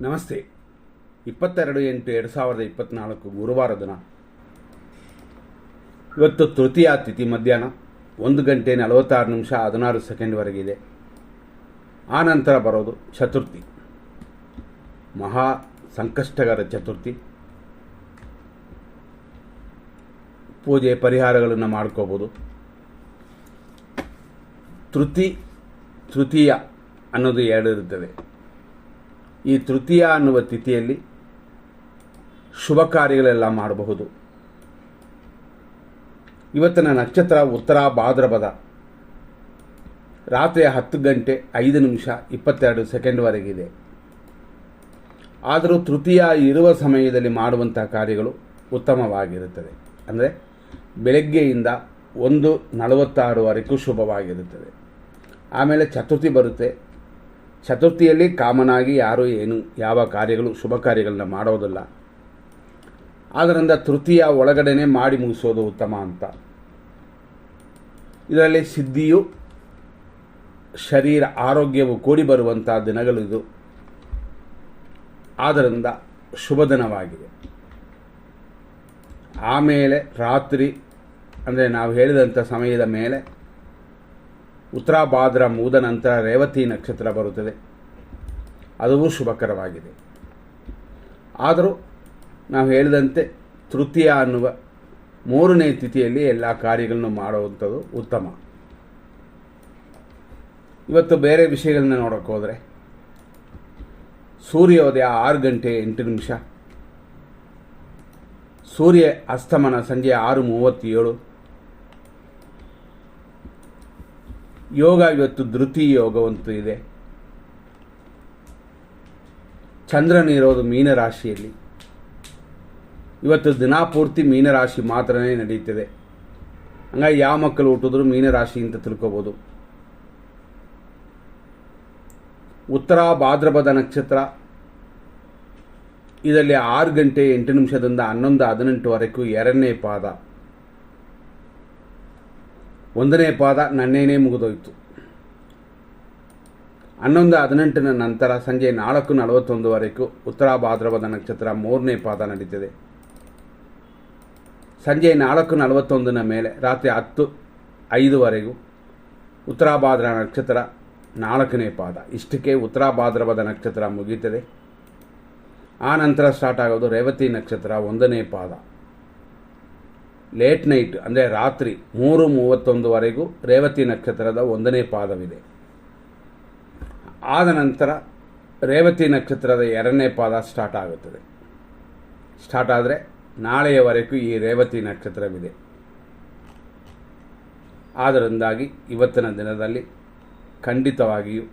ನಮಸ್ತೆ. 22/8/2024 ಗುರುವಾರ ದಿನ. ಇವತ್ತು ತೃತೀಯ ತಿಥಿ ಮಧ್ಯಾಹ್ನ 1:46:16 ಆನಂತರ ಬರೋದು ಚತುರ್ಥಿ, ಮಹಾ ಸಂಕಷ್ಟಕರ ಚತುರ್ಥಿ. ಪೂಜೆ ಪರಿಹಾರಗಳನ್ನು ಮಾಡ್ಕೋಬೋದು. ತೃತೀಯ ಅನ್ನೋದು ಎರಡು ಇರುತ್ತದೆ. ಈ ತೃತೀಯ ಅನ್ನುವ ತಿಥಿಯಲ್ಲಿ ಶುಭ ಕಾರ್ಯಗಳೆಲ್ಲ ಮಾಡಬಹುದು. ಇವತ್ತಿನ ನಕ್ಷತ್ರ ಉತ್ತರ ಭಾದ್ರಪದ, ರಾತ್ರಿ 10:05:22 ಆದರೂ ತೃತೀಯ ಇರುವ ಸಮಯದಲ್ಲಿ ಮಾಡುವಂಥ ಕಾರ್ಯಗಳು ಉತ್ತಮವಾಗಿರುತ್ತದೆ. ಅಂದರೆ ಬೆಳಗ್ಗೆಯಿಂದ 1:46 ಶುಭವಾಗಿರುತ್ತದೆ. ಆಮೇಲೆ ಚತುರ್ಥಿ ಬರುತ್ತೆ. ಚತುರ್ಥಿಯಲ್ಲಿ ಕಾಮನಾಗಿ ಯಾರೂ ಯಾವ ಕಾರ್ಯಗಳು ಶುಭ ಕಾರ್ಯಗಳನ್ನ ಮಾಡೋದಿಲ್ಲ. ಆದ್ದರಿಂದ ತೃತೀಯ ಒಳಗಡೆನೆ ಮಾಡಿ ಮುಗಿಸೋದು ಉತ್ತಮ ಅಂತ. ಇದರಲ್ಲಿ ಸಿದ್ಧಿಯು ಶರೀರ ಆರೋಗ್ಯವು ಕೂಡಿ ಬರುವಂಥ ದಿನಗಳಿದು. ಆದ್ದರಿಂದ ಶುಭ ದಿನವಾಗಿದೆ. ಆಮೇಲೆ ರಾತ್ರಿ ಅಂದರೆ ನಾವು ಹೇಳಿದಂಥ ಸಮಯದ ಮೇಲೆ ಉತ್ತರ ಭಾದ್ರ ಮುಗಿದ ನಂತರ ರೇವತಿ ನಕ್ಷತ್ರ ಬರುತ್ತದೆ. ಅದು ಶುಭಕರವಾಗಿದೆ. ಆದರೂ ನಾವು ಹೇಳಿದಂತೆ ತೃತೀಯ ಅನ್ನುವ 3ನೇ ತಿಥಿಯಲ್ಲಿ ಎಲ್ಲ ಕಾರ್ಯಗಳನ್ನು ಮಾಡುವಂಥದ್ದು ಉತ್ತಮ. ಇವತ್ತು ಬೇರೆ ವಿಷಯಗಳನ್ನ ನೋಡೋಕೆ ಹೋದರೆ, ಸೂರ್ಯೋದಯ 6:08, ಸೂರ್ಯ ಅಸ್ತಮನ ಸಂಜೆ 6:37. ಯೋಗ ಇವತ್ತು ಧೃತಿ ಯೋಗವಂತೂ ಇದೆ. ಚಂದ್ರನಿರೋದು ಮೀನರಾಶಿಯಲ್ಲಿ. ಇವತ್ತು ದಿನಪೂರ್ತಿ ಮೀನರಾಶಿ ಮಾತ್ರನೇ ನಡೀತದೆ. ಹಂಗಾಗಿ ಯಾವ ಮಕ್ಕಳು ಹುಟ್ಟಿದ್ರು ಮೀನರಾಶಿ ಅಂತ ತಿಳ್ಕೊಬೋದು. ಉತ್ತರ ಭಾದ್ರಪದ ನಕ್ಷತ್ರ ಇದರಲ್ಲಿ 6:08 11:18 2ನೇ ಪಾದ. 1ನೇ ಪಾದ ನನ್ನೇನೇ ಮುಗಿದೋಯ್ತು. 11:18 ನಂತರ ಸಂಜೆ 4:41 ಉತ್ತರ ಭಾದ್ರಪದ ನಕ್ಷತ್ರ 3ನೇ ಪಾದ ನಡೀತದೆ. ಸಂಜೆ 4:41 ಮೇಲೆ ರಾತ್ರಿ 10:05 ಉತ್ತರ ಭಾದ್ರ ನಕ್ಷತ್ರ 4ನೇ ಪಾದ. ಇಷ್ಟಕ್ಕೆ ಉತ್ತರ ಭಾದ್ರಪದ ನಕ್ಷತ್ರ ಮುಗೀತದೆ. ಆ ನಂತರ ಸ್ಟಾರ್ಟ್ ಆಗೋದು ರೇವತಿ ನಕ್ಷತ್ರ 1ನೇ ಪಾದ. ಲೇಟ್ ನೈಟ್ ಅಂದರೆ ರಾತ್ರಿ 3:31 ರೇವತಿ ನಕ್ಷತ್ರದ 1ನೇ ಪಾದವಿದೆ. ಆದ ನಂತರ ರೇವತಿ ನಕ್ಷತ್ರದ 2ನೇ ಪಾದ ಸ್ಟಾರ್ಟ್ ಆಗುತ್ತದೆ. ಸ್ಟಾರ್ಟ್ ಆದರೆ ನಾಳೆಯವರೆಗೂ ಈ ರೇವತಿ ನಕ್ಷತ್ರವಿದೆ. ಆದ್ದರಿಂದಾಗಿ ಇವತ್ತಿನ ದಿನದಲ್ಲಿ ಖಂಡಿತವಾಗಿಯೂ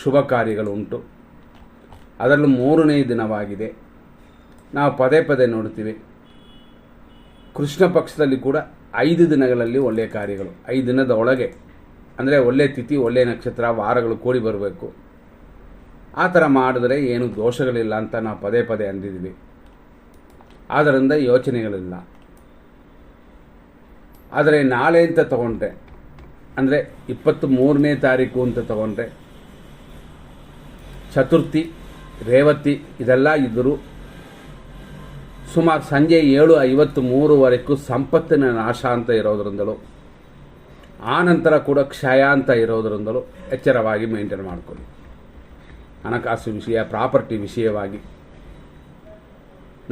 ಶುಭ ಕಾರ್ಯಗಳು ಉಂಟು. ಅದರಲ್ಲೂ 3ನೇ ದಿನವಾಗಿದೆ. ನಾವು ಪದೇ ಪದೇ ನೋಡ್ತೀವಿ, ಕೃಷ್ಣ ಪಕ್ಷದಲ್ಲಿ ಕೂಡ 5 ದಿನಗಳಲ್ಲಿ ಒಳ್ಳೆಯ ಕಾರ್ಯಗಳು, 5 ದಿನದ ಒಳಗೆ ಅಂದರೆ ಒಳ್ಳೆಯ ತಿಥಿ, ಒಳ್ಳೆಯ ನಕ್ಷತ್ರ, ವಾರಗಳು ಕೂಡಿ ಬರಬೇಕು. ಆ ಥರ ಮಾಡಿದ್ರೆ ಏನು ದೋಷಗಳಿಲ್ಲ ಅಂತ ನಾವು ಪದೇ ಪದೇ ಅಂದಿದ್ದೀವಿ. ಆದ್ದರಿಂದ ಯೋಚನೆಗಳಿಲ್ಲ. ಆದರೆ ನಾಳೆ ಅಂತ ತಗೊಂಡ್ರೆ, ಅಂದರೆ 23ನೇ ತಾರೀಕು ಅಂತ ತಗೊಂಡ್ರೆ, ಚತುರ್ಥಿ, ರೇವತಿ ಇದೆಲ್ಲ ಇದ್ದರೂ ಸುಮಾರು ಸಂಜೆ 7:53 ಸಂಪತ್ತಿನ ನಾಶ ಅಂತ ಇರೋದ್ರಿಂದಲೂ, ಆ ನಂತರ ಕೂಡ ಕ್ಷಯ ಅಂತ ಇರೋದ್ರಿಂದಲೂ ಎಚ್ಚರವಾಗಿ ಮೇಂಟೈನ್ ಮಾಡ್ಕೊಳ್ಳಿ. ಹಣಕಾಸು ವಿಷಯ, ಪ್ರಾಪರ್ಟಿ ವಿಷಯವಾಗಿ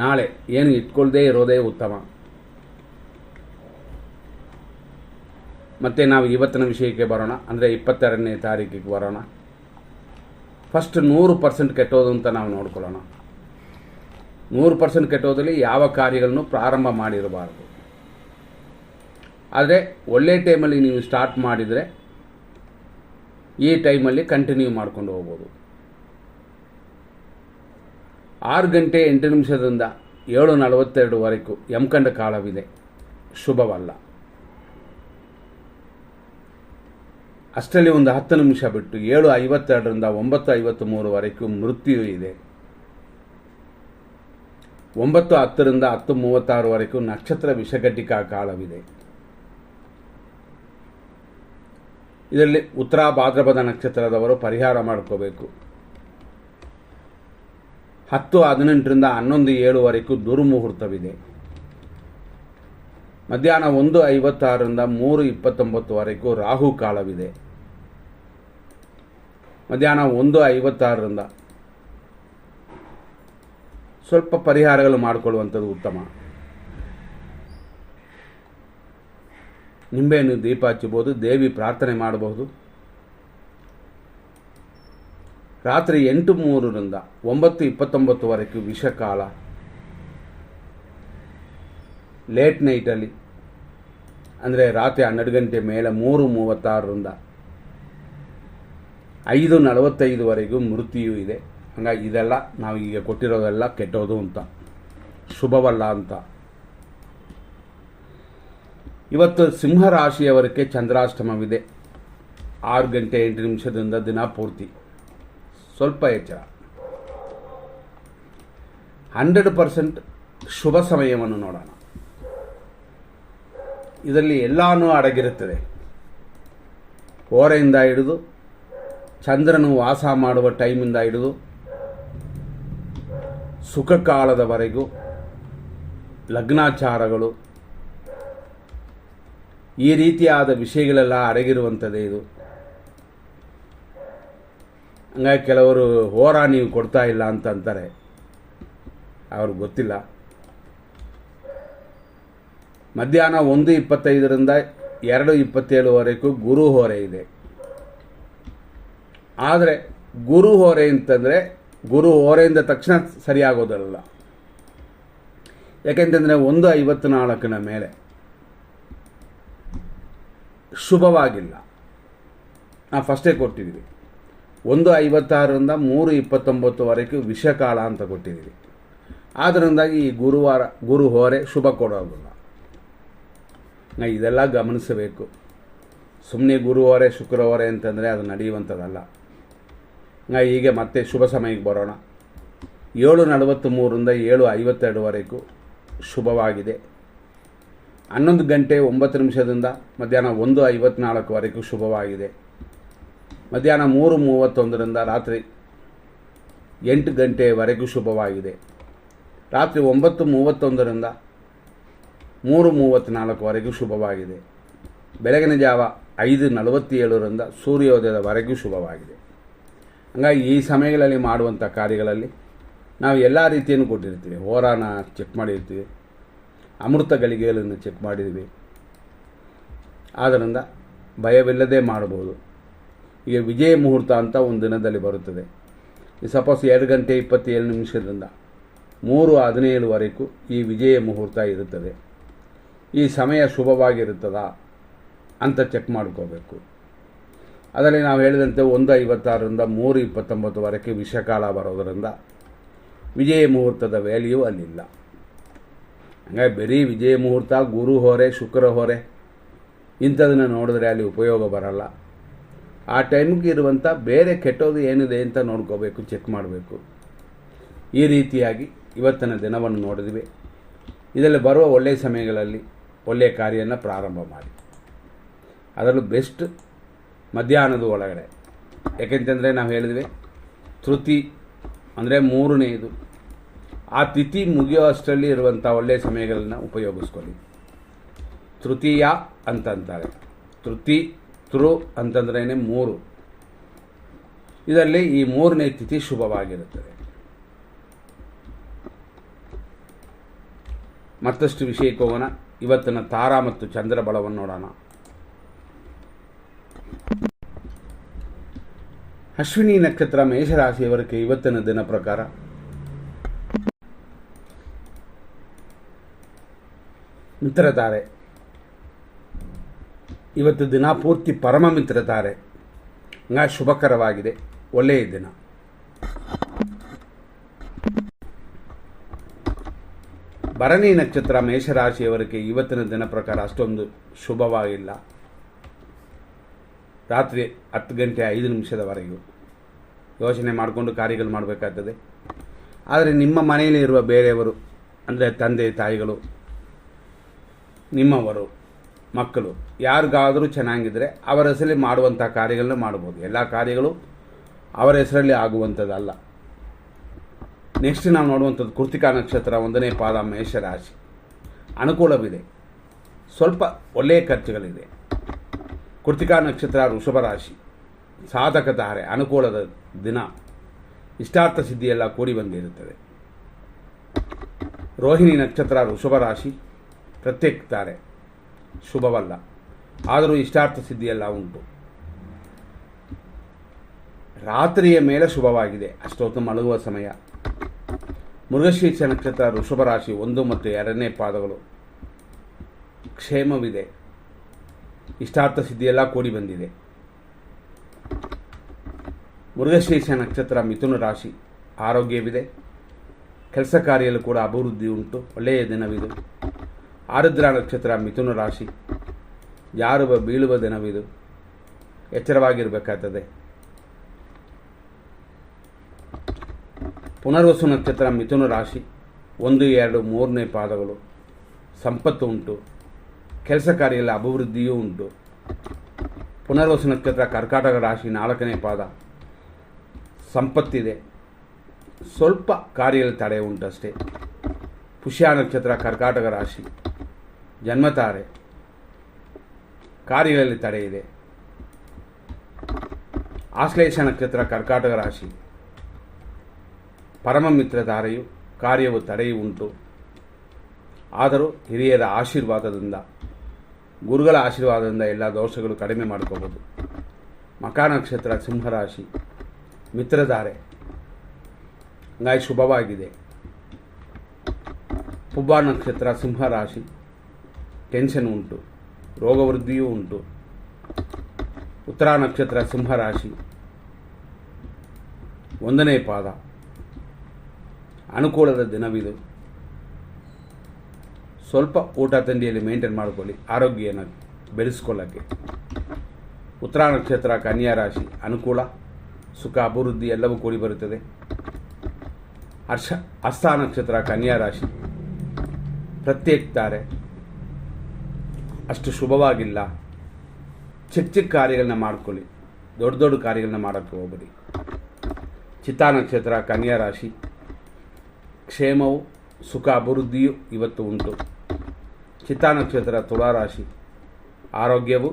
ನಾಳೆ ಏನು ಇಟ್ಕೊಳ್ಳದೇ ಇರೋದೇ ಉತ್ತಮ. ಮತ್ತು ನಾವು ಇವತ್ತಿನ ವಿಷಯಕ್ಕೆ ಬರೋಣ. ಅಂದರೆ 22ನೇ ತಾರೀಕಿಗೆ ಬರೋಣ. ಫಸ್ಟ್ 100% ಕೆಟ್ಟೋದು ಅಂತ ನಾವು ನೋಡ್ಕೊಳ್ಳೋಣ. 100% ಕೆಟ್ಟೋದಲ್ಲಿ ಯಾವ ಕಾರ್ಯಗಳನ್ನು ಪ್ರಾರಂಭ ಮಾಡಿರಬಾರ್ದು. ಆದರೆ ಒಳ್ಳೆ ಟೈಮಲ್ಲಿ ನೀವು ಸ್ಟಾರ್ಟ್ ಮಾಡಿದರೆ ಈ ಟೈಮಲ್ಲಿ ಕಂಟಿನ್ಯೂ ಮಾಡ್ಕೊಂಡು ಹೋಗ್ಬೋದು. 6:08 7:42 ಯಮಕಂಡ ಕಾಲವಿದೆ, ಶುಭವಲ್ಲ. ಅಷ್ಟರಲ್ಲಿ ಒಂದು 10 ನಿಮಿಷ ಬಿಟ್ಟು 7:52 9:53 ಮೃತ್ಯು ಇದೆ. 9:10 10:36 ನಕ್ಷತ್ರ ವಿಷಘಟಿಕಾ ಕಾಲವಿದೆ. ಇದರಲ್ಲಿ ಉತ್ತರ ಭಾದ್ರಪದ ನಕ್ಷತ್ರದವರು ಪರಿಹಾರ ಮಾಡ್ಕೋಬೇಕು. 10:18ರಿಂದ 11:07ವರೆಗೂ ದುರ್ಮುಹೂರ್ತವಿದೆ. ಮಧ್ಯಾಹ್ನ 1:56ರಿಂದ 3:29ವರೆಗೂ ರಾಹುಕಾಲವಿದೆ. ಮಧ್ಯಾಹ್ನ 1:56ರಿಂದ ಸ್ವಲ್ಪ ಪರಿಹಾರಗಳು ಮಾಡಿಕೊಳ್ಳುವಂಥದ್ದು ಉತ್ತಮ. ನಿಂಬೆಹಣ್ಣು ದೀಪ ಹಚ್ಚಬಹುದು, ದೇವಿ ಪ್ರಾರ್ಥನೆ ಮಾಡಬಹುದು. ರಾತ್ರಿ 8:03ರಿಂದ 9:29ವರೆಗೂ ವಿಷಕಾಲ. ಲೇಟ್ ನೈಟಲ್ಲಿ ಅಂದರೆ ರಾತ್ರಿ 12 ಗಂಟೆ ಮೇಲೆ 3:36ರಿಂದ 5:45ವರೆಗೂ ಮೃತ್ಯು ಇದೆ. ಹಾಗಾಗಿ ಇದೆಲ್ಲ ನಾವು ಈಗ ಕೊಟ್ಟಿರೋದೆಲ್ಲ ಕೆಟ್ಟೋದು ಅಂತ, ಶುಭವಲ್ಲ ಅಂತ. ಇವತ್ತು ಸಿಂಹರಾಶಿಯವರಿಗೆ ಚಂದ್ರಾಷ್ಟಮವಿದೆ. 6:08 ದಿನ ಪೂರ್ತಿ ಸ್ವಲ್ಪ ಎಚ್ಚರ. 100% ಶುಭ ಸಮಯವನ್ನು ನೋಡೋಣ. ಇದರಲ್ಲಿ ಎಲ್ಲನೂ ಅಡಗಿರುತ್ತದೆ. ಹೋರೆಯಿಂದ ಹಿಡಿದು ಚಂದ್ರನು ವಾಸ ಮಾಡುವ ಟೈಮಿಂದ ಹಿಡಿದು ಸುಖ ಕಾಲದವರೆಗೂ ಲಗ್ನಾಚಾರಗಳು, ಈ ರೀತಿಯಾದ ವಿಷಯಗಳೆಲ್ಲ ಅಡಗಿರುವಂಥದ್ದೇ ಇದು. ಹಂಗಾಗಿ ಕೆಲವರು ಹೋರ ನೀವು ಕೊಡ್ತಾ ಇಲ್ಲ ಅಂತ ಅಂತಾರೆ, ಅವ್ರಿಗೆ ಗೊತ್ತಿಲ್ಲ. ಮಧ್ಯಾಹ್ನ 1:25ರಿಂದ 2:27ವರೆಗೂ ಗುರು ಹೋರೆ ಇದೆ. ಆದರೆ ಗುರು ಹೋರೆ ಅಂತಂದರೆ ಗುರು ಹೋರೆಯಿಂದ ತಕ್ಷಣ ಸರಿಯಾಗೋದಲ್ಲ. ಯಾಕೆಂತಂದರೆ 1:54ನ ಮೇಲೆ ಶುಭವಾಗಿಲ್ಲ. ನಾವು ಫಸ್ಟೇ ಕೊಟ್ಟಿದ್ದೀವಿ. 1:56ರಿಂದ 3:29ವರೆಗೂ ವಿಷಕಾಲ ಅಂತ ಕೊಟ್ಟಿದ್ದೀವಿ. ಆದ್ದರಿಂದಾಗಿ ಈ ಗುರು ಹೋರೆ ಶುಭ ಕೊಡೋದಿಲ್ಲ. ನಾವು ಇದೆಲ್ಲ ಗಮನಿಸಬೇಕು. ಸುಮ್ಮನೆ ಗುರು ಹೋರೆ ಶುಕ್ರ ಹೋರೆ ಅಂತಂದರೆ ಅದು ನಡೆಯುವಂಥದ್ದಲ್ಲ. ನಾವು ಹೀಗೆ ಮತ್ತೆ ಶುಭ ಸಮಯಕ್ಕೆ ಬರೋಣ. 7:43ರಿಂದ 7:52ವರೆಗೂ ಶುಭವಾಗಿದೆ. 11 ಗಂಟೆ 9 ಮಧ್ಯಾಹ್ನ 1:54ವರೆಗೂ ಶುಭವಾಗಿದೆ. ಮಧ್ಯಾಹ್ನ 3:31ರಿಂದ ರಾತ್ರಿ 8 ಗಂಟೆಯವರೆಗೂ ಶುಭವಾಗಿದೆ. ರಾತ್ರಿ 9:31ರಿಂದ 3:34ವರೆಗೂ ಶುಭವಾಗಿದೆ. ಬೆಳಗಿನ ಜಾವ 5:47ರಿಂದ ಸೂರ್ಯೋದಯದವರೆಗೂ ಶುಭವಾಗಿದೆ. ಹಂಗಾಗಿ ಈ ಸಮಯಗಳಲ್ಲಿ ಮಾಡುವಂಥ ಕಾರ್ಯಗಳಲ್ಲಿ ನಾವು ಎಲ್ಲ ರೀತಿಯನ್ನು ಕೊಟ್ಟಿರ್ತೀವಿ. ಹೋರಾನ ಚೆಕ್ ಮಾಡಿರ್ತೀವಿ, ಅಮೃತ ಗಳಿಗೆಗಳನ್ನು ಚೆಕ್ ಮಾಡಿದ್ದೀವಿ. ಆದ್ದರಿಂದ ಭಯವಿಲ್ಲದೆ ಮಾಡಬಹುದು. ಈಗ ವಿಜಯ ಮುಹೂರ್ತ ಅಂತ ಒಂದು ದಿನದಲ್ಲಿ ಬರುತ್ತದೆ. ಈ ಸಪೋಸ್ 2 ಗಂಟೆ 27 3:17ವರೆಗೂ ಈ ವಿಜಯ ಮುಹೂರ್ತ ಇರುತ್ತದೆ. ಈ ಸಮಯ ಶುಭವಾಗಿರುತ್ತದಾ ಅಂತ ಚೆಕ್ ಮಾಡ್ಕೋಬೇಕು. ಅದರಲ್ಲಿ ನಾವು ಹೇಳಿದಂತೆ 1:56ರಿಂದ 3:29ವರೆಗೂ ವಿಷಕಾಲ ಬರೋದರಿಂದ ವಿಜಯ ಮುಹೂರ್ತದ ವ್ಯಾಲ್ಯೂ ಅಲ್ಲಿಲ್ಲ. ಹಾಗಾಗಿ ಬರೀ ವಿಜಯ ಮುಹೂರ್ತ, ಗುರು ಹೋರೆ, ಶುಕ್ರ ಹೋರೆ ಇಂಥದನ್ನು ನೋಡಿದ್ರೆ ಅಲ್ಲಿ ಉಪಯೋಗ ಬರಲ್ಲ. ಆ ಟೈಮ್ಗೆ ಇರುವಂಥ ಬೇರೆ ಕೆಟ್ಟೋದು ಏನಿದೆ ಅಂತ ನೋಡ್ಕೋಬೇಕು, ಚೆಕ್ ಮಾಡಬೇಕು. ಈ ರೀತಿಯಾಗಿ ಇವತ್ತಿನ ದಿನವನ್ನು ನೋಡಿದ್ವಿ. ಇದರಲ್ಲಿ ಬರುವ ಒಳ್ಳೆಯ ಸಮಯಗಳಲ್ಲಿ ಒಳ್ಳೆಯ ಕಾರ್ಯನ ಪ್ರಾರಂಭ ಮಾಡಿ. ಅದರಲ್ಲೂ ಬೆಸ್ಟ್ ಮಧ್ಯಾಹ್ನದ ಒಳಗಡೆ. ಯಾಕೆಂತಂದರೆ ನಾವು ಹೇಳಿದ್ವಿ ತೃತಿ ಅಂದರೆ 3ನೇದು, ಆ ತಿಥಿ ಮುಗಿಯೋ ಅಷ್ಟರಲ್ಲಿ ಇರುವಂಥ ಒಳ್ಳೆಯ ಸಮಯಗಳನ್ನ ಉಪಯೋಗಿಸ್ಕೊಳ್ಳಿ. ತೃತೀಯ ಅಂತಂತಾರೆ. ತೃ ಅಂತಂದ್ರೇ 3. ಇದರಲ್ಲಿ ಈ 3ನೇ ತಿಥಿ ಶುಭವಾಗಿರುತ್ತದೆ. ಮತ್ತಷ್ಟು ವಿಷಯಕ್ಕೆ ಹೋಗೋಣ. ಇವತ್ತಿನ ತಾರಾ ಮತ್ತು ಚಂದ್ರ ಬಲವನ್ನು ನೋಡೋಣ. ಅಶ್ವಿನಿ ನಕ್ಷತ್ರ ಮೇಷರಾಶಿಯವರಿಗೆ ಇವತ್ತಿನ ದಿನ ಪ್ರಕಾರ ಮಿತ್ರತಾರೆ. ಇವತ್ತು ದಿನ ಪೂರ್ತಿ ಪರಮ ಮಿತ್ರತಾರೆ. ಹಂಗಾಗಿ ಶುಭಕರವಾಗಿದೆ, ಒಳ್ಳೆಯ ದಿನ. ಭರಣಿ ನಕ್ಷತ್ರ ಮೇಷರಾಶಿಯವರಿಗೆ ಇವತ್ತಿನ ದಿನ ಪ್ರಕಾರ ಅಷ್ಟೊಂದು ಶುಭವಾಗಿಲ್ಲ. ರಾತ್ರಿ 10 ಗಂಟೆ 5 ಯೋಚನೆ ಮಾಡಿಕೊಂಡು ಕಾರ್ಯಗಳು ಮಾಡಬೇಕಾಗ್ತದೆ. ಆದರೆ ನಿಮ್ಮ ಮನೆಯಲ್ಲಿ ಇರುವ ಬೇರೆಯವರು ಅಂದರೆ ತಂದೆ ತಾಯಿಗಳು, ನಿಮ್ಮವರು, ಮಕ್ಕಳು ಯಾರಿಗಾದರೂ ಚೆನ್ನಾಗಿದ್ದರೆ ಅವರ ಹೆಸರಲ್ಲಿ ಮಾಡುವಂಥ ಕಾರ್ಯಗಳನ್ನ ಮಾಡ್ಬೋದು. ಎಲ್ಲ ಕಾರ್ಯಗಳು ಅವರ ಹೆಸರಲ್ಲಿ ಆಗುವಂಥದ್ದಲ್ಲ. ನೆಕ್ಸ್ಟ್ ನಾವು ನೋಡುವಂಥದ್ದು ಕೃತಿಕಾ ನಕ್ಷತ್ರ 1ನೇ ಪಾದ ಮೇಷರಾಶಿ. ಅನುಕೂಲವಿದೆ, ಸ್ವಲ್ಪ ಒಳ್ಳೆಯ ಖರ್ಚುಗಳಿದೆ. ಕೃತಿಕಾ ನಕ್ಷತ್ರ ವೃಷಭ ರಾಶಿ, ಸಾಧಕ ತಾರೆ, ಅನುಕೂಲದ ದಿನ, ಇಷ್ಟಾರ್ಥ ಸಿದ್ಧಿಯೆಲ್ಲ ಕೂಡಿ ಬಂದಿರುತ್ತದೆ. ರೋಹಿಣಿ ನಕ್ಷತ್ರ ವೃಷಭ ರಾಶಿ, ಪ್ರತ್ಯೇಕ ತಾರೆ, ಶುಭವಲ್ಲ, ಆದರೂ ಇಷ್ಟಾರ್ಥ ಸಿದ್ಧಿಯೆಲ್ಲ ಉಂಟು. ರಾತ್ರಿಯ ಮೇಲೆ ಶುಭವಾಗಿದೆ, ಅಷ್ಟೊತ್ತು ಮಲಗುವ ಸಮಯ. ಮೃಗಶೀರ್ಷ ನಕ್ಷತ್ರ ವೃಷಭ ರಾಶಿ 1 ಮತ್ತು 2ನೇ ಪಾದಗಳು, ಕ್ಷೇಮವಿದೆ, ಇಷ್ಟಾರ್ಥ ಸಿದ್ಧಿಯೆಲ್ಲ ಕೂಡಿ ಬಂದಿದೆ. ಮೃಗಶೀರ್ಷ ನಕ್ಷತ್ರ ಮಿಥುನ ರಾಶಿ, ಆರೋಗ್ಯವಿದೆ, ಕೆಲಸ ಕಾರ್ಯಲ್ಲೂ ಕೂಡ ಅಭಿವೃದ್ಧಿ ಉಂಟು, ಒಳ್ಳೆಯ ದಿನವಿದು. ಆರುದ್ರ ನಕ್ಷತ್ರ ಮಿಥುನ ರಾಶಿ, ಜಾರುವ ಬೀಳುವ ದಿನವಿದು, ಎಚ್ಚರವಾಗಿರಬೇಕಾಗ್ತದೆ. ಪುನರ್ವಸು ನಕ್ಷತ್ರ ಮಿಥುನ ರಾಶಿ 1, 2, 3ನೇ ಪಾದಗಳು, ಸಂಪತ್ತು ಉಂಟು, ಕೆಲಸ ಕಾರ್ಯದಲ್ಲಿ ಅಭಿವೃದ್ಧಿಯೂ ಉಂಟು. ಪುನರ್ವಸು ನಕ್ಷತ್ರ ಕರ್ಕಾಟಕ ರಾಶಿ 4ನೇ ಪಾದ, ಸಂಪತ್ತಿದೆ, ಸ್ವಲ್ಪ ಕಾರ್ಯದಲ್ಲಿ ತಡೆ ಉಂಟಷ್ಟೇ. ಪುಷ್ಯ ನಕ್ಷತ್ರ ಕರ್ಕಾಟಕ ರಾಶಿ, ಜನ್ಮತಾರೆ, ಕಾರ್ಯಗಳಲ್ಲಿ ತಡೆ ಇದೆ. ಆಶ್ಲೇಷ ನಕ್ಷತ್ರ ಕರ್ಕಾಟಕ ರಾಶಿ, ಪರಮ ಮಿತ್ರ ಧಾರೆಯು, ಕಾರ್ಯವು ತಡೆಯು ಉಂಟು. ಆದರೂ ಹಿರಿಯರ ಆಶೀರ್ವಾದದಿಂದ, ಗುರುಗಳ ಆಶೀರ್ವಾದದಿಂದ ಎಲ್ಲ ದೋಷಗಳು ಕಡಿಮೆ ಮಾಡ್ಕೋಬೋದು. ಮಕಾ ನಕ್ಷತ್ರ ಸಿಂಹರಾಶಿ, ಮಿತ್ರಧಾರೆ, ಹಂಗಾಗಿ ಶುಭವಾಗಿದೆ. ಪುಬ್ಬ ನಕ್ಷತ್ರ ಸಿಂಹರಾಶಿ, ಟೆನ್ಷನ್ ಉಂಟು, ರೋಗವೃದ್ಧಿಯೂ ಉಂಟು. ಉತ್ತರ ನಕ್ಷತ್ರ ಸಿಂಹರಾಶಿ 1ನೇ ಪಾದ, ಅನುಕೂಲದ ದಿನವಿದು. ಸ್ವಲ್ಪ ಊಟ ತಿಂಡಿಯಲ್ಲಿ ಮೇಂಟೈನ್ ಮಾಡಿಕೊಳ್ಳಿ, ಆರೋಗ್ಯನ ಬೆಳೆಸ್ಕೊಳ್ಳೋಕ್ಕೆ. ಉತ್ತರ ನಕ್ಷತ್ರ ಕನ್ಯಾ ರಾಶಿ, ಅನುಕೂಲ, ಸುಖ, ಅಭಿವೃದ್ಧಿ ಎಲ್ಲವೂ ಕೂಡಿ ಬರುತ್ತದೆ. ಹಸ್ತ ನಕ್ಷತ್ರ ಕನ್ಯಾ ರಾಶಿ, ಪ್ರತ್ಯೇಕ ತಾರೆ, ಅಷ್ಟು ಶುಭವಾಗಿಲ್ಲ. ಚಿಕ್ಕ ಚಿಕ್ಕ ಕಾರ್ಯಗಳನ್ನ ಮಾಡ್ಕೊಳ್ಳಿ, ದೊಡ್ಡ ದೊಡ್ಡ ಕಾರ್ಯಗಳನ್ನ ಮಾಡೋಕ್ಕೆ ಹೋಗಬೇಡಿ. ಚಿತ್ತಾ ನಕ್ಷತ್ರ ಕನ್ಯಾ ರಾಶಿ, ಕ್ಷೇಮವು, ಸುಖ, ಅಭಿವೃದ್ಧಿಯು ಇವತ್ತು ಉಂಟು. ಚಿತ್ತಾ ನಕ್ಷತ್ರ ತುಲಾರಾಶಿ, ಆರೋಗ್ಯವು,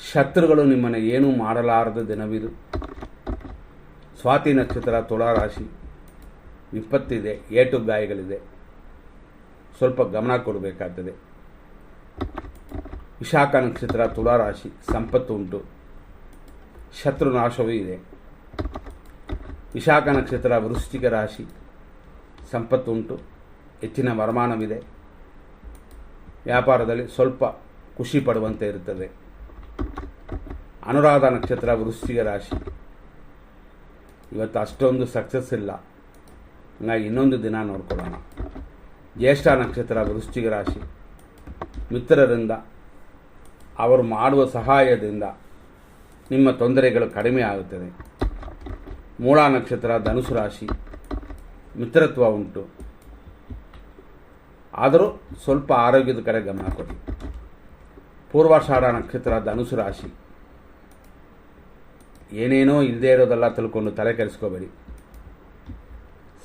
ಶತ್ರುಗಳು ನಿಮ್ಮನ್ನು ಏನೂ ಮಾಡಲಾರದ ದಿನವಿದು. ಸ್ವಾತಿ ನಕ್ಷತ್ರ ತುಲಾರಾಶಿ, ವಿಪತ್ತಿದೆ, ಏಟು ಗಾಯಗಳಿದೆ, ಸ್ವಲ್ಪ ಗಮನ ಕೊಡಬೇಕಾಗ್ತದೆ. ವಿಶಾಖ ನಕ್ಷತ್ರ ತುಲಾರಾಶಿ, ಸಂಪತ್ತು ಉಂಟು, ಶತ್ರು ನಾಶವೂ ಇದೆ. ವಿಶಾಖ ನಕ್ಷತ್ರ ವೃಶ್ಚಿಕ ರಾಶಿ, ಸಂಪತ್ತು ಉಂಟು, ಹೆಚ್ಚಿನ ವರಮಾನವಿದೆ. ವ್ಯಾಪಾರದಲ್ಲಿ ಸ್ವಲ್ಪ ಖುಷಿ ಪಡುವಂತೆ ಇರುತ್ತದೆ. ಅನುರಾಧ ನಕ್ಷತ್ರ ವೃಶ್ಚಿಕ ರಾಶಿ, ಇವತ್ತು ಅಷ್ಟೊಂದು ಸಕ್ಸಸ್ ಇಲ್ಲ, ಹಂಗಾಗಿ ಇನ್ನೊಂದು ದಿನ ನೋಡ್ಕೊಳ್ಳೋಣ. ಜ್ಯೇಷ್ಠ ನಕ್ಷತ್ರ ವೃಶ್ಚಿಕ ರಾಶಿ, ಮಿತ್ರರಿಂದ, ಅವರು ಮಾಡುವ ಸಹಾಯದಿಂದ ನಿಮ್ಮ ತೊಂದರೆಗಳು ಕಡಿಮೆ ಆಗುತ್ತದೆ. ಮೂಲ ನಕ್ಷತ್ರ ಧನುಸು ರಾಶಿ, ಮಿತ್ರತ್ವ ಉಂಟು, ಆದರೂ ಸ್ವಲ್ಪ ಆರೋಗ್ಯದ ಕಡೆ ಗಮನ ಕೊಡಿ. ಪೂರ್ವಾಷಾಢ ನಕ್ಷತ್ರ ಧನುಸು ರಾಶಿ, ಏನೇನೋ ಇಲ್ಲದೇ ಇರೋದೆಲ್ಲ ತಿಳ್ಕೊಂಡು ತಲೆ ಕೆಡಿಸ್ಕೋಬೇಡಿ,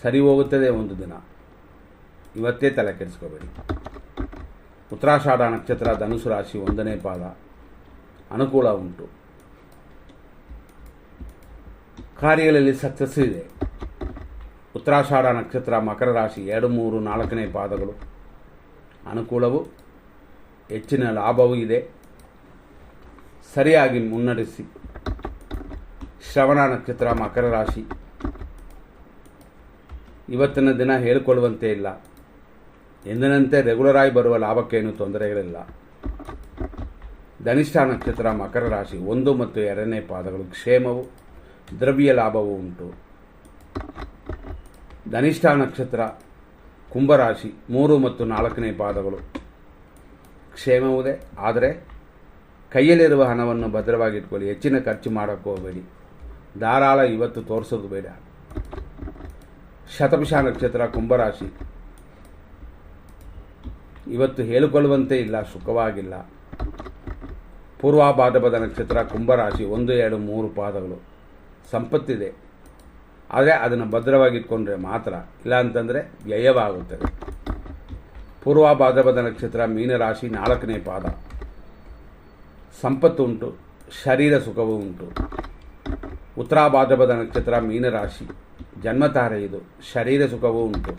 ಸರಿ ಹೋಗುತ್ತದೆ ಒಂದು ದಿನ, ಇವತ್ತೇ ತಲೆ ಕೆಡಿಸ್ಕೋಬೇಡಿ. ಉತ್ತರಾಷಾಢ ನಕ್ಷತ್ರ ಧನುಸು ರಾಶಿ 1ನೇ ಪಾದ, ಅನುಕೂಲ ಉಂಟು, ಕಾರ್ಯಗಳಲ್ಲಿ ಸಕ್ಸಸ್ ಇದೆ. ಉತ್ತರಾಷಾಢ ನಕ್ಷತ್ರ ಮಕರ ರಾಶಿ 2, 3, 4ನೇ ಪಾದಗಳು, ಅನುಕೂಲವು, ಹೆಚ್ಚಿನ ಲಾಭವೂ ಇದೆ, ಸರಿಯಾಗಿ ಮುನ್ನಡೆಸಿ. ಶ್ರವಣ ನಕ್ಷತ್ರ ಮಕರ ರಾಶಿ, ಇವತ್ತಿನ ದಿನ ಹೇಳಿಕೊಳ್ಳುವಂತೆ ಇಲ್ಲ, ಎಂದಿನಂತೆ ರೆಗ್ಯುಲರ್ ಆಗಿ ಬರುವ ಲಾಭಕ್ಕೇನು ತೊಂದರೆಗಳಿಲ್ಲ. ಧನಿಷ್ಠ ನಕ್ಷತ್ರ ಮಕರ ರಾಶಿ 1 ಮತ್ತು 2ನೇ ಪಾದಗಳು, ಕ್ಷೇಮವು, ದ್ರವ್ಯ ಲಾಭವೂ ಉಂಟು. ಧನಿಷ್ಠ ನಕ್ಷತ್ರ ಕುಂಭರಾಶಿ 3 ಮತ್ತು 4ನೇ ಪಾದಗಳು, ಕ್ಷೇಮವುದೇ, ಆದರೆ ಕೈಯಲ್ಲಿರುವ ಹಣವನ್ನು ಭದ್ರವಾಗಿಟ್ಕೊಳ್ಳಿ, ಹೆಚ್ಚಿನ ಖರ್ಚು ಮಾಡೋಕ್ಕೆ ಹೋಗಬೇಡಿ, ಧಾರಾಳ ಇವತ್ತು ತೋರಿಸೋದು ಬೇಡ. ಶತಭಿಷ ನಕ್ಷತ್ರ ಕುಂಭರಾಶಿ, ಇವತ್ತು ಹೇಳಿಕೊಳ್ಳುವಂತೆ ಇಲ್ಲ, ಸುಖವಾಗಿಲ್ಲ. ಪೂರ್ವಭಾದ್ರಪದ ನಕ್ಷತ್ರ ಕುಂಭರಾಶಿ 1, 2, 3 ಪಾದಗಳು, ಸಂಪತ್ತಿದೆ, ಆದರೆ ಅದನ್ನು ಭದ್ರವಾಗಿಟ್ಕೊಂಡ್ರೆ ಮಾತ್ರ, ಇಲ್ಲ ಅಂತಂದರೆ ವ್ಯಯವಾಗುತ್ತದೆ. ಪೂರ್ವ ಭಾದ್ರಪದ ನಕ್ಷತ್ರ ಮೀನರಾಶಿ 4ನೇ ಪಾದ. ಸಂಪತ್ತು ಉಂಟು, ಶರೀರ ಸುಖವೂ ಉಂಟು. ಉತ್ತರ ಭಾದ್ರಪದ ನಕ್ಷತ್ರ ಮೀನರಾಶಿ, ಜನ್ಮತಾರೆ ಇದು, ಶರೀರ ಸುಖವೂ ಉಂಟು.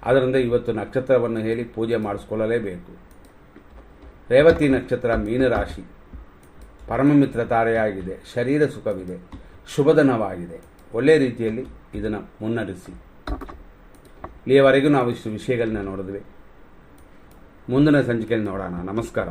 ಆದ್ದರಿಂದ ಇವತ್ತು ನಕ್ಷತ್ರವನ್ನು ಹೇಳಿ ಪೂಜೆ ಮಾಡಿಸ್ಕೊಳ್ಳಲೇಬೇಕು. ರೇವತಿ ನಕ್ಷತ್ರ ಮೀನರಾಶಿ, ಪರಮಮಿತ್ರ ತಾರೆಯಾಗಿದೆ, ಶರೀರ ಸುಖವಿದೆ, ಶುಭದಿನವಾಗಿದೆ. ಒಳ್ಳೆಯ ರೀತಿಯಲ್ಲಿ ಇದನ್ನು ಮುನ್ನಡೆಸಿ. ಇಲ್ಲಿಯವರೆಗೂ ನಾವು ಇಷ್ಟು ವಿಷಯಗಳನ್ನ ನೋಡಿದ್ವಿ. ಮುಂದಿನ ಸಂಚಿಕೆಯಲ್ಲಿ ನೋಡೋಣ. ನಮಸ್ಕಾರ.